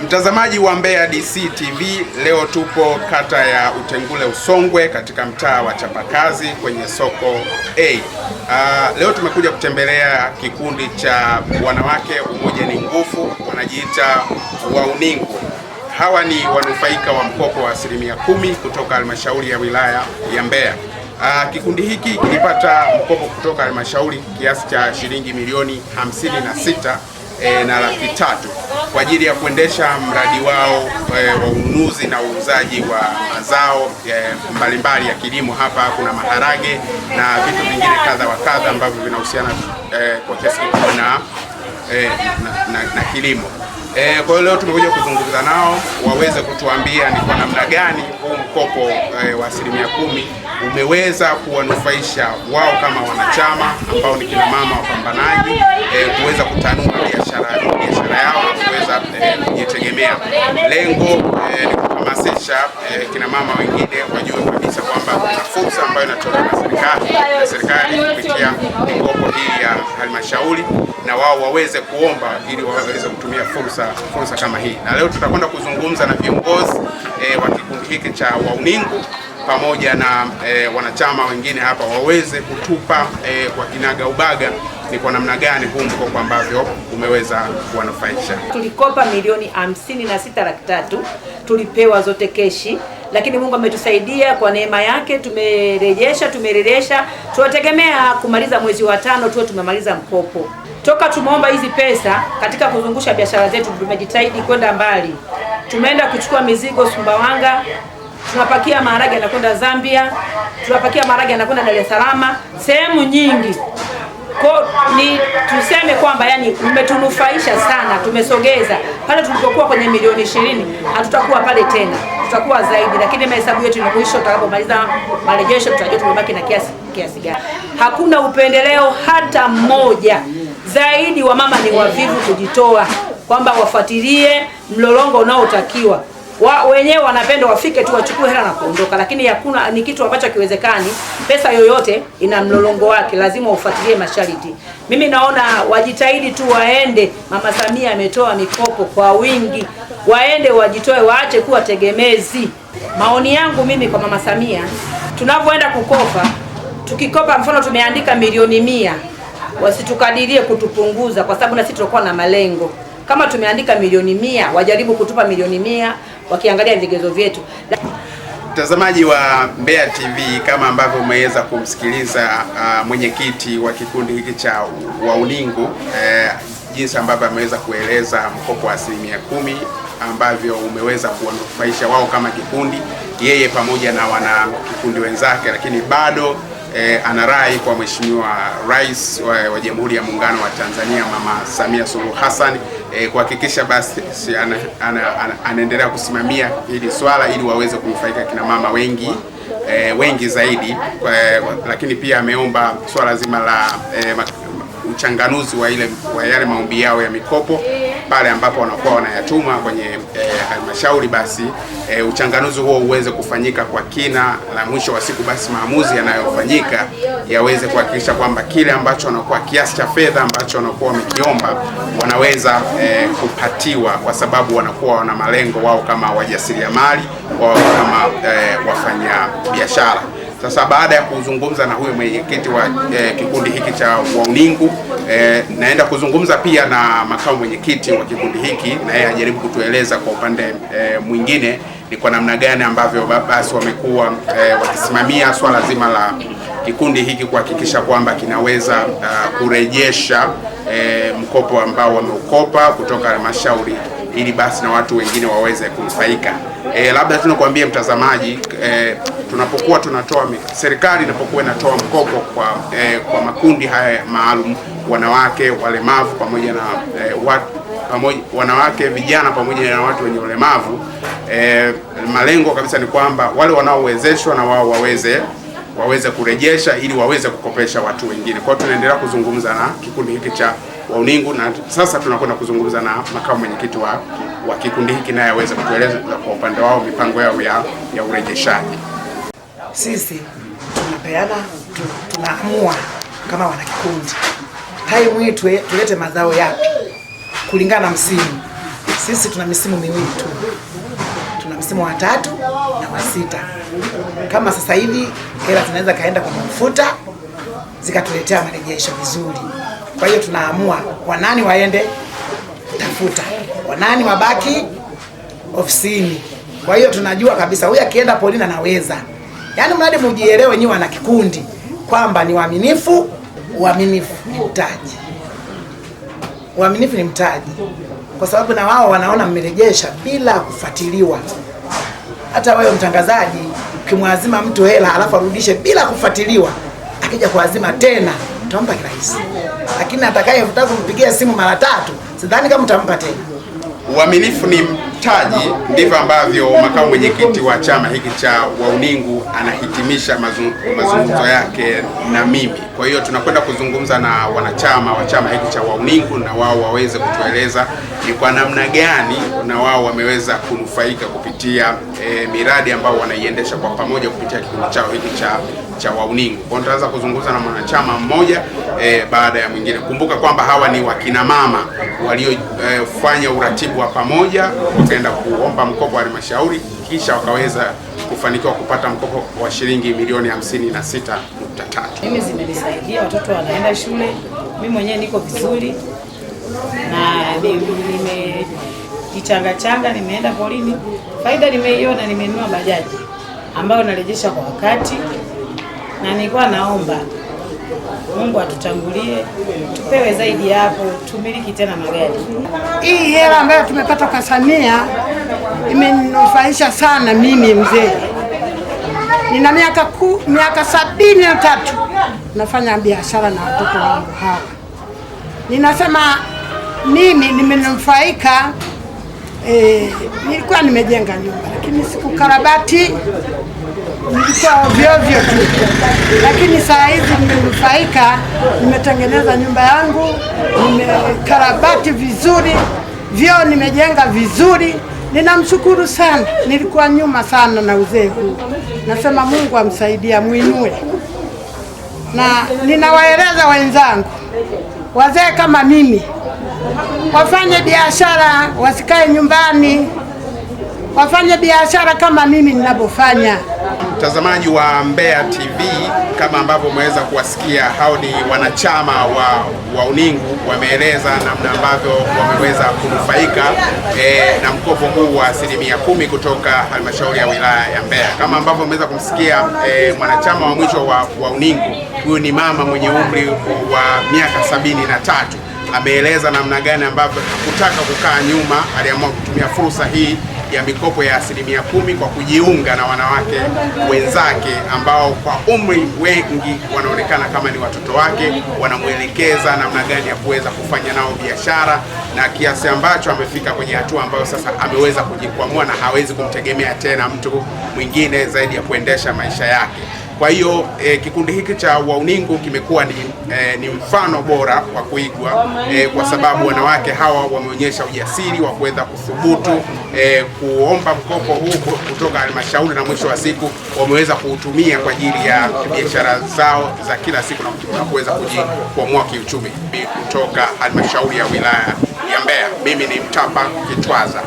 Mtazamaji wa Mbeya DC TV, leo tupo kata ya Utengule Usongwe katika mtaa wa Chapakazi kwenye soko A. Leo tumekuja kutembelea kikundi cha wanawake Umoja ni Nguvu, wanajiita Wauningu. Hawa ni wanufaika wa mkopo wa 10% kutoka halmashauri ya wilaya ya Mbeya. Kikundi hiki kilipata mkopo kutoka halmashauri kiasi cha shilingi milioni 56 na laki 3 kwa ajili ya kuendesha mradi wao wa ununuzi na uuzaji wa mazao mbalimbali ya kilimo. Hapa kuna maharage na vitu vingine kadha wa kadha ambavyo vinahusiana kwa kiasi kikubwa na kilimo. Kwa hiyo leo tumekuja kuzungumza nao waweze kutuambia ni kwa namna gani huu mkopo wa 10% umeweza kuwanufaisha wao kama wanachama ambao ni kina mama wapambanaji kuweza kutanua biashara yao na kuweza kujitegemea. Lengo ni kuhamasisha kina mama wengine wajue kabisa kwamba kuna fursa ambayo inatolewa na serikali kupitia mikopo hii ya halmashauri, na wao waweze kuomba ili waweze kutumia fursa kama hii. Na leo tutakwenda kuzungumza na viongozi wa kikundi hiki cha Wauningu pamoja na wanachama wengine hapa waweze kutupa kwa kinaga ubaga ni kwa namna gani huu mkopo ambavyo umeweza kuwanufaisha. Tulikopa milioni 56 laki 3, tulipewa zote keshi, lakini Mungu ametusaidia kwa neema yake, tumerejesha. Tunategemea kumaliza mwezi wa 5 tuwe tumemaliza mkopo. Toka tumeomba hizi pesa katika kuzungusha biashara zetu, tumejitahidi kwenda mbali. Tumeenda kuchukua mizigo Sumbawanga, tunapakia maharage yanakwenda Zambia, tunapakia maharage yanakwenda Dar es Salaam, sehemu nyingi. Kwa ni tuseme kwamba yani umetunufaisha sana, tumesogeza. Pale tulipokuwa kwenye milioni 20, hatutakuwa pale tena, tutakuwa zaidi, lakini mahesabu yetu ni mwisho tutakapomaliza marejesho tutajua tumebaki na kiasi gani. Hakuna upendeleo hata mmoja. Zaidi wa mama ni wavivu kujitoa, kwamba wafuatilie mlolongo unaotakiwa. Wenyewe wanapenda wafike tu wachukue hela na kuondoka, lakini hakuna, ni kitu ambacho kiwezekani. Pesa yoyote ina mlolongo wake, lazima ufuatilie masharti. Mimi naona wajitahidi tu waende. Mama Samia ametoa mikopo kwa wingi, waende wajitoe, waache kuwa tegemezi. Maoni yangu mimi kwa Mama Samia, tunapoenda kukopa, tukikopa mfano tumeandika milioni 100, wasitukadirie kutupunguza, kwa sababu na sisi tutakuwa na malengo. Kama tumeandika milioni 100, wajaribu kutupa milioni 100 wakiangalia vigezo vyetu. Mtazamaji wa Mbeya TV, kama ambavyo umeweza kumsikiliza mwenyekiti wa kikundi hiki cha Wauningu jinsi ambavyo ameweza kueleza mkopo wa 10% ambavyo umeweza kuwanufaisha wao kama kikundi, yeye pamoja na wana kikundi wenzake, lakini bado anarai kwa Mheshimiwa Rais wa Jamhuri ya Muungano wa Tanzania Mama Samia Suluhu Hassan kuhakikisha basi anaendelea kusimamia hili swala ili waweze kunufaika kina mama wengi zaidi. Lakini pia ameomba swala zima la uchanganuzi wa yale maombi yao ya mikopo pale ambapo wanakuwa wanayatuma kwenye halmashauri, basi uchanganuzi huo uweze kufanyika kwa kina, na mwisho wa siku basi maamuzi yanayofanyika yaweze kuhakikisha kwamba kile ambacho wanakuwa kiasi cha fedha ambacho wanakuwa wamekiomba wanaweza kupatiwa, kwa sababu wanakuwa wana malengo wao kama wajasiriamali, wao kama wafanya biashara. Sasa baada ya kuzungumza na huyo mwenyekiti wa kikundi hiki cha Wauningu, naenda kuzungumza pia na makamu mwenyekiti wa kikundi hiki, na yeye ajaribu kutueleza kwa upande mwingine ni kwa namna gani ambavyo basi wamekuwa wakisimamia swala zima la kikundi hiki kuhakikisha kwamba kinaweza kurejesha mkopo ambao wameukopa kutoka halmashauri ili basi na watu wengine waweze kunufaika. Labda tunakwambia mtazamaji, tunapokuwa tunatoa, serikali inapokuwa inatoa mkopo kwa makundi haya maalum, wanawake, walemavu pamoja na wanawake, vijana pamoja na watu wenye ulemavu, malengo kabisa ni kwamba wale wanaowezeshwa na wao waweze kurejesha ili waweze kukopesha watu wengine. Kwa hiyo tunaendelea kuzungumza na kikundi hiki cha Wauningu, na sasa tunakwenda kuzungumza na makamu mwenyekiti wa kikundi hiki, naye aweze kutueleza kwa upande wao mipango yao ya urejeshaji. Sisi tunaamua kama wana kikundi, hai mwitwe tulete mazao yapi kulingana na msimu. Sisi tuna misimu miwili tu, tuna msimu wa 3 na wa 6. Kama sasa hivi hela zinaweza kaenda kwa mafuta zikatuletea marejesho vizuri. Kwa hiyo tunaamua wanani waende tafuta, wanani wabaki ofisini. Kwa hiyo tunajua kabisa huyu akienda polini anaweza. Yaani mradi mujielewe nyinyi wana kikundi kwamba ni waaminifu. Uaminifu ni mtaji. Uaminifu ni mtaji. Kwa sababu na wao wanaona mmerejesha bila kufuatiliwa. Hata wewe mtangazaji ukimwazima mtu hela alafu arudishe bila kufuatiliwa, akija kuazima tena utampa kirahisi. Lakini atakayetaka kumpigia simu mara 3, sidhani kama utampa tena. Uaminifu ni mtaji, ndivyo ambavyo makamu mwenyekiti wa chama hiki cha Wauningu anahitimisha mazungumzo yake na mimi. Kwa hiyo tunakwenda kuzungumza na wanachama wa chama hiki cha Wauningu na wao waweze kutueleza ni kwa namna gani na wao wameweza kunufaika kupitia miradi ambao wanaiendesha kwa pamoja kupitia kikundi chao hiki cha Wauningu. Kwa hiyo tutaanza kuzungumza na mwanachama mmoja baada ya mwingine. Kumbuka kwamba hawa ni wakina mama waliofanya uratibu wa pamoja, wakaenda kuomba mkopo wa halmashauri kisha wakaweza kufanikiwa kupata mkopo wa shilingi milioni 56.3. Mimi zimenisaidia, watoto wanaenda shule, mimi mwenyewe niko vizuri na nimejichanga, nimeenda polini. Faida nimeiona, nimenunua bajaji ambayo narejesha kwa wakati, na nilikuwa naomba Mungu atutangulie, tupewe zaidi hapo, tumiliki tena magari. Hii hela ambayo tumepata kwa Samia imenufaisha sana mimi mzee. Nina miaka 73 nafanya biashara na watoto wangu hawa. Ninasema mimi nimenufaika. Nilikuwa nimejenga nyumba lakini sikukarabati, nilikuwa ovyo tu. Lakini saa hizi nimenufaika, nimetengeneza nyumba yangu, nimekarabati vizuri, vyoo nimejenga vizuri. Ninamshukuru sana, nilikuwa nyuma sana na uzee huu. Nasema Mungu amsaidia, muinue. Na ninawaeleza wenzangu, wazee kama mimi, wafanye biashara, wasikae nyumbani, wafanye biashara kama mimi ninavyofanya. Mtazamaji wa Mbeya TV, kama ambavyo umeweza kuwasikia, hao ni wanachama wa Wauningu, wameeleza namna ambavyo wameweza kunufaika na mkopo huu wa 10% kutoka halmashauri ya wilaya ya Mbeya. Kama ambavyo umeweza kumsikia mwanachama wa mwisho wa Wauningu, huyu ni mama mwenye umri wa miaka 73, ameeleza namna gani ambavyo hakutaka kukaa nyuma, aliamua kutumia fursa hii ya mikopo ya 10% kwa kujiunga na wanawake wenzake ambao kwa umri wengi wanaonekana kama ni watoto wake, wanamuelekeza namna gani ya kuweza kufanya nao biashara, na kiasi ambacho amefika kwenye hatua ambayo sasa ameweza kujikwamua na hawezi kumtegemea tena mtu mwingine zaidi ya kuendesha maisha yake. Kwa hiyo kikundi hiki cha Wauningu kimekuwa ni mfano bora wa kuigwa kwa sababu wanawake hawa wameonyesha ujasiri wa kuweza kuthubutu kuomba mkopo huu kutoka halmashauri, na mwisho wa siku wameweza kuutumia kwa ajili ya biashara zao za kila siku na kuweza kujikwamua kiuchumi. Kutoka halmashauri ya wilaya ya Mbeya, mimi ni Mtapa Kitwaza.